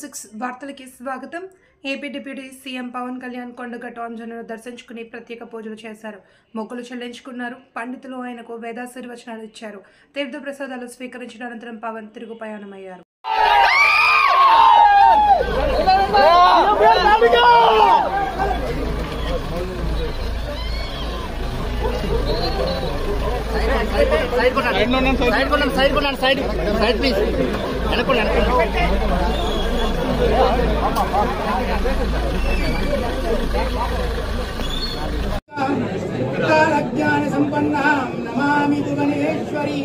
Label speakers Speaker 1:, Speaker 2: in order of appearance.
Speaker 1: 6 వార్తలకి స్వాగతం. AP deputy CM Pawan Kalyan Kondagattu ఆంజనేయులను దర్శించుకుని ప్రత్యేక పూజలు చేశారు. మొక్కులు చెల్లించుకున్నారు. పండితులు ఆయనకు వేదాశీర్వచనాలు ఇచ్చారు. తీర్థ ప్రసాదాలు స్వీకరించిన అనంతరం పవన్ తిరుగు ప్రయాణమయ్యారు.
Speaker 2: ज्ञान संपन्ना नमामि भुवनेश्वरी।